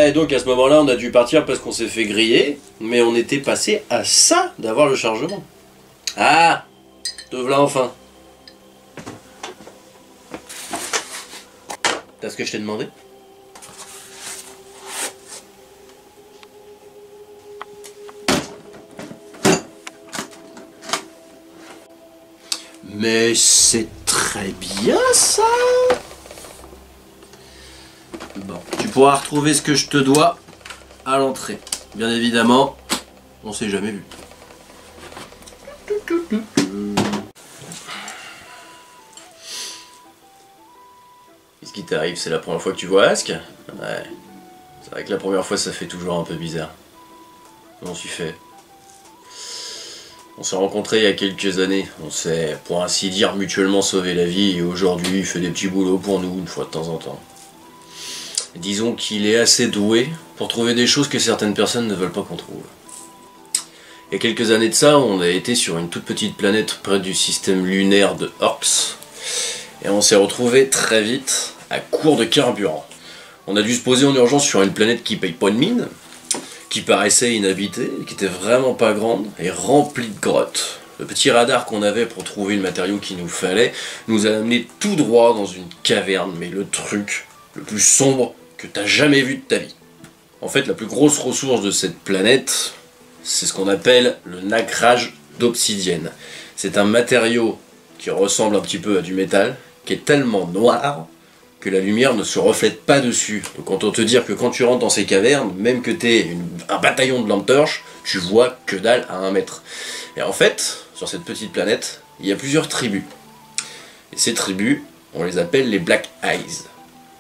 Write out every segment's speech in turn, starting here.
Ouais, donc à ce moment-là, on a dû partir parce qu'on s'est fait griller, mais on était passé à ça d'avoir le chargement. Ah, te voilà enfin. T'as ce que je t'ai demandé? Mais c'est très bien ça. Bon, tu pourras retrouver ce que je te dois à l'entrée. Bien évidemment, on s'est jamais vu. Qu'est-ce qui t'arrive? C'est la première fois que tu vois Ask? Ouais. C'est vrai que la première fois ça fait toujours un peu bizarre. Comment tu fais? On s'est rencontrés il y a quelques années, on s'est, pour ainsi dire, mutuellement sauvé la vie, et aujourd'hui il fait des petits boulots pour nous, une fois de temps en temps. Disons qu'il est assez doué pour trouver des choses que certaines personnes ne veulent pas qu'on trouve. Il y a quelques années de ça, on a été sur une toute petite planète près du système lunaire de Orx, et on s'est retrouvé très vite à court de carburant. On a dû se poser en urgence sur une planète qui paye pas de mine, qui paraissait inhabitée, qui était vraiment pas grande et remplie de grottes. Le petit radar qu'on avait pour trouver le matériau qu'il nous fallait nous a amené tout droit dans une caverne, mais le truc le plus sombre que t'as jamais vu de ta vie. En fait, la plus grosse ressource de cette planète, c'est ce qu'on appelle le nacrage d'obsidienne. C'est un matériau qui ressemble un petit peu à du métal, qui est tellement noir que la lumière ne se reflète pas dessus. Donc autant te dire que quand tu rentres dans ces cavernes, même que t'aies un bataillon de lampes torches, tu vois que dalle à 1 mètre. Et en fait, sur cette petite planète, il y a plusieurs tribus. Et ces tribus, on les appelle les Black Eyes.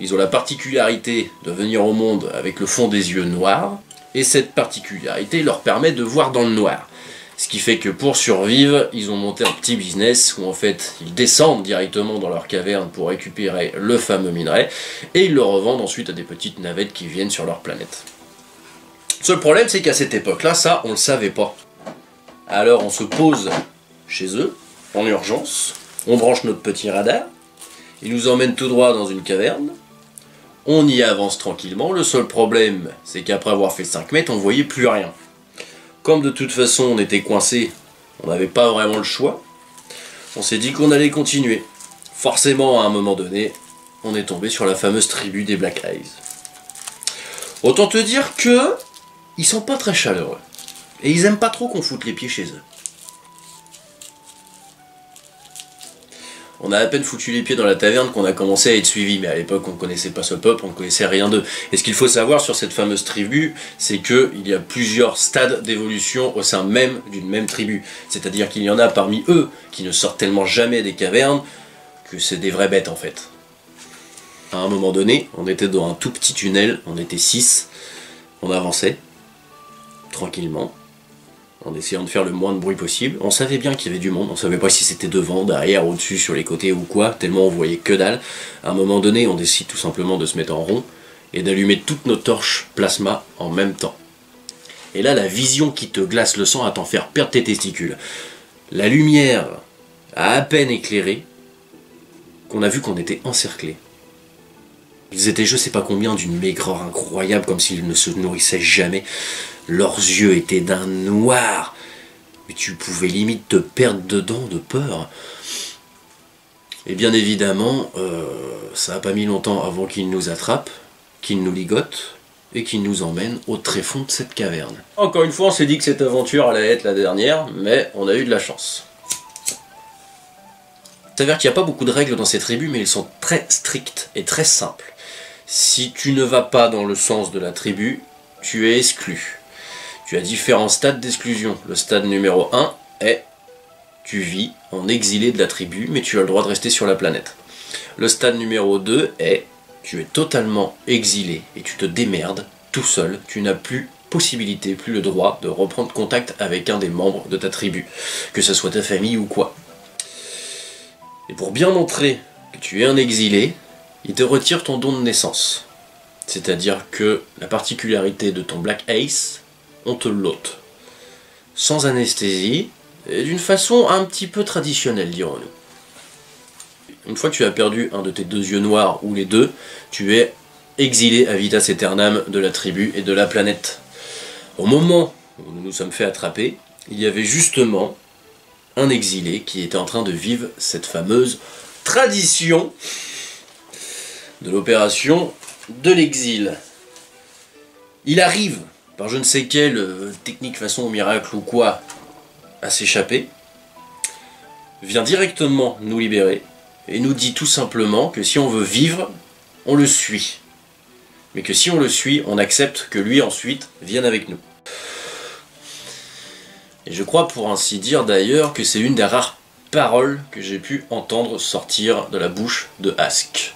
Ils ont la particularité de venir au monde avec le fond des yeux noirs, et cette particularité leur permet de voir dans le noir. Ce qui fait que pour survivre, ils ont monté un petit business où en fait ils descendent directement dans leur caverne pour récupérer le fameux minerai, et ils le revendent ensuite à des petites navettes qui viennent sur leur planète. Seul problème, c'est qu'à cette époque-là, ça on le savait pas. Alors on se pose chez eux, en urgence, on branche notre petit radar, ils nous emmènent tout droit dans une caverne, on y avance tranquillement. Le seul problème, c'est qu'après avoir fait 5 mètres, on voyait plus rien. Comme de toute façon on était coincé, on n'avait pas vraiment le choix, on s'est dit qu'on allait continuer. Forcément, à un moment donné, on est tombé sur la fameuse tribu des Black Eyes. Autant te dire que ils sont pas très chaleureux. Et ils aiment pas trop qu'on foute les pieds chez eux. On a à peine foutu les pieds dans la taverne qu'on a commencé à être suivi, mais à l'époque on ne connaissait pas ce peuple, on ne connaissait rien d'eux. Et ce qu'il faut savoir sur cette fameuse tribu, c'est qu'il y a plusieurs stades d'évolution au sein même d'une même tribu. C'est-à-dire qu'il y en a parmi eux qui ne sortent tellement jamais des cavernes que c'est des vraies bêtes en fait. À un moment donné, on était dans un tout petit tunnel, on était 6, on avançait, tranquillement, en essayant de faire le moins de bruit possible. On savait bien qu'il y avait du monde, on savait pas si c'était devant, derrière, au-dessus, sur les côtés ou quoi, tellement on voyait que dalle. À un moment donné, on décide tout simplement de se mettre en rond et d'allumer toutes nos torches plasma en même temps. Et là, la vision qui te glace le sang à t'en faire perdre tes testicules. La lumière a à peine éclairé qu'on a vu qu'on était encerclés. Ils étaient je sais pas combien d'une maigreur incroyable, comme s'ils ne se nourrissaient jamais. Leurs yeux étaient d'un noir, mais tu pouvais limite te perdre dedans de peur. Et bien évidemment, ça n'a pas mis longtemps avant qu'ils nous attrapent, qu'ils nous ligotent, et qu'ils nous emmènent au tréfonds de cette caverne. Encore une fois, on s'est dit que cette aventure allait être la dernière, mais on a eu de la chance. Il s'avère qu'il n'y a pas beaucoup de règles dans ces tribus, mais elles sont très strictes et très simples. Si tu ne vas pas dans le sens de la tribu, tu es exclu. Tu as différents stades d'exclusion. Le stade numéro 1 est tu vis en exilé de la tribu, mais tu as le droit de rester sur la planète. Le stade numéro 2 est tu es totalement exilé et tu te démerdes tout seul. Tu n'as plus possibilité, plus le droit de reprendre contact avec un des membres de ta tribu, que ce soit ta famille ou quoi. Et pour bien montrer que tu es un exilé, il te retire ton don de naissance. C'est-à-dire que la particularité de ton Black Ace, on te l'ôte. Sans anesthésie, et d'une façon un petit peu traditionnelle, dirons-nous. Une fois que tu as perdu un de tes 2 yeux noirs, ou les deux, tu es exilé à vitas aeternam de la tribu et de la planète. Au moment où nous nous sommes fait attraper, il y avait justement un exilé qui était en train de vivre cette fameuse tradition de l'opération de l'exil. Il arrive, par je ne sais quelle technique, façon ou miracle ou quoi, à s'échapper, vient directement nous libérer, et nous dit tout simplement que si on veut vivre, on le suit. Mais que si on le suit, on accepte que lui ensuite vienne avec nous. Et je crois pour ainsi dire d'ailleurs que c'est une des rares paroles que j'ai pu entendre sortir de la bouche de Ask.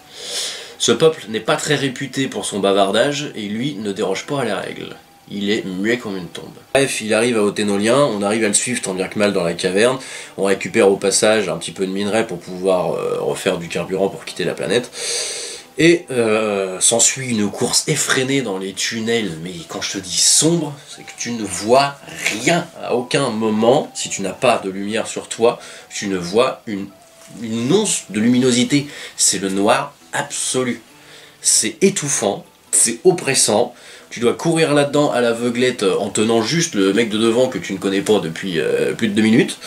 Ce peuple n'est pas très réputé pour son bavardage, et lui ne déroge pas à la règle. Il est muet comme une tombe. Bref, il arrive à Othénolien, on arrive à le suivre tant bien que mal dans la caverne, on récupère au passage un petit peu de minerai pour pouvoir refaire du carburant pour quitter la planète, et s'ensuit une course effrénée dans les tunnels, mais quand je te dis sombre, c'est que tu ne vois rien. À aucun moment, si tu n'as pas de lumière sur toi, tu ne vois une once de luminosité. C'est le noir absolu. C'est étouffant, c'est oppressant. Tu dois courir là-dedans à l'aveuglette en tenant juste le mec de devant que tu ne connais pas depuis plus de 2 minutes.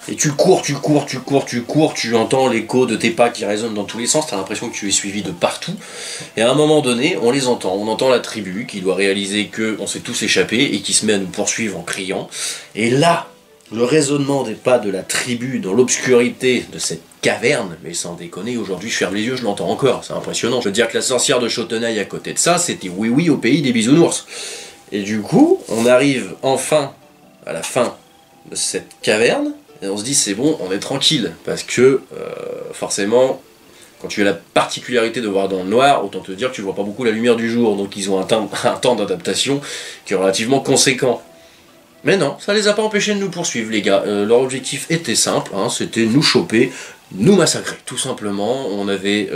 Et tu cours, tu entends l'écho de tes pas qui résonnent dans tous les sens, tu as l'impression que tu es suivi de partout. Et à un moment donné, on les entend. On entend la tribu qui doit réaliser qu'on s'est tous échappés et qui se met à nous poursuivre en criant. Et là, le résonnement des pas de la tribu dans l'obscurité de cette caverne, mais sans déconner, aujourd'hui je ferme les yeux, je l'entends encore, c'est impressionnant. Je veux dire que la sorcière de Chotenaille à côté de ça, c'était oui oui au pays des bisounours. Et du coup, on arrive enfin à la fin de cette caverne, et on se dit c'est bon, on est tranquille, parce que forcément, quand tu as la particularité de voir dans le noir, autant te dire que tu vois pas beaucoup la lumière du jour, donc ils ont un temps d'adaptation qui est relativement conséquent. Mais non, ça les a pas empêchés de nous poursuivre les gars, leur objectif était simple, hein, c'était nous choper, nous massacrer, tout simplement. On avait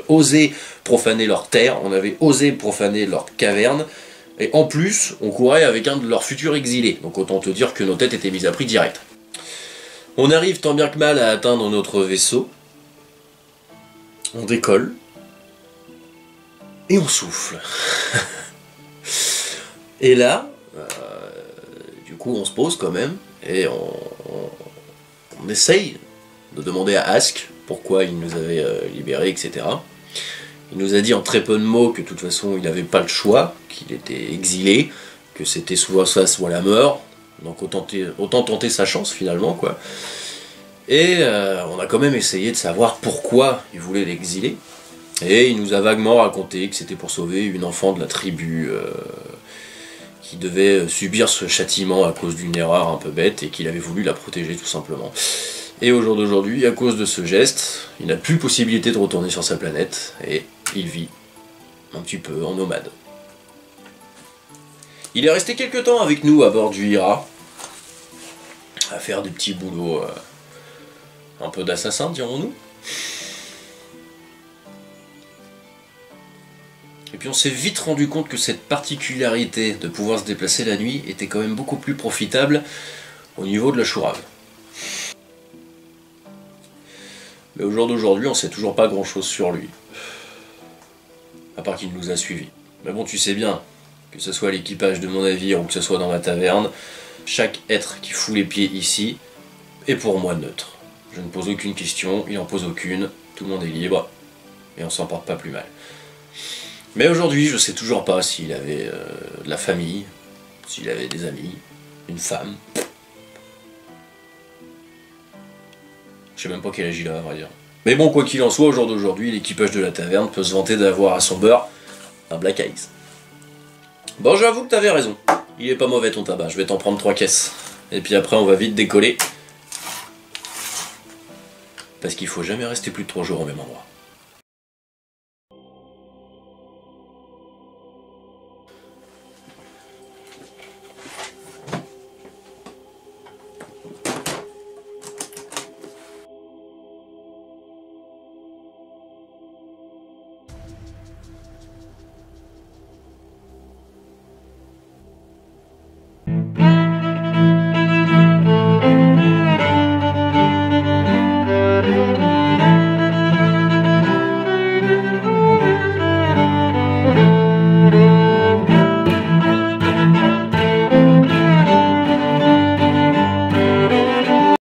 osé profaner leur terre, on avait osé profaner leur caverne, et en plus, on courait avec un de leurs futurs exilés, donc autant te dire que nos têtes étaient mises à prix direct. On arrive tant bien que mal à atteindre notre vaisseau, on décolle, et on souffle. Et là, du coup on se pose quand même, et on essaye de demander à Ask pourquoi il nous avait libérés, etc. Il nous a dit en très peu de mots que de toute façon il n'avait pas le choix, qu'il était exilé, que c'était soit ça, soit la mort, donc autant tenter sa chance finalement, quoi. Et on a quand même essayé de savoir pourquoi il voulait l'exiler, et il nous a vaguement raconté que c'était pour sauver une enfant de la tribu qui devait subir ce châtiment à cause d'une erreur un peu bête, et qu'il avait voulu la protéger tout simplement. Et au jour d'aujourd'hui, à cause de ce geste, il n'a plus possibilité de retourner sur sa planète, et il vit un petit peu en nomade. Il est resté quelques temps avec nous à bord du Hira, à faire des petits boulots, un peu d'assassin, dirons-nous. Et puis on s'est vite rendu compte que cette particularité de pouvoir se déplacer la nuit était quand même beaucoup plus profitable au niveau de la chourave. Mais au jour d'aujourd'hui, on sait toujours pas grand chose sur lui. À part qu'il nous a suivis. Mais bon, tu sais bien, que ce soit l'équipage de mon navire ou que ce soit dans ma taverne, chaque être qui fout les pieds ici est pour moi neutre. Je ne pose aucune question, il n'en pose aucune, tout le monde est libre, et on s'en porte pas plus mal. Mais aujourd'hui, je sais toujours pas s'il avait de la famille, s'il avait des amis, une femme. Je sais même pas quel âge il a, à vrai dire. Mais bon, quoi qu'il en soit, au jour d'aujourd'hui, l'équipage de la taverne peut se vanter d'avoir à son beurre un Black Eyes. Bon, j'avoue que t'avais raison. Il est pas mauvais ton tabac, je vais t'en prendre 3 caisses. Et puis après, on va vite décoller. Parce qu'il faut jamais rester plus de 3 jours au même endroit.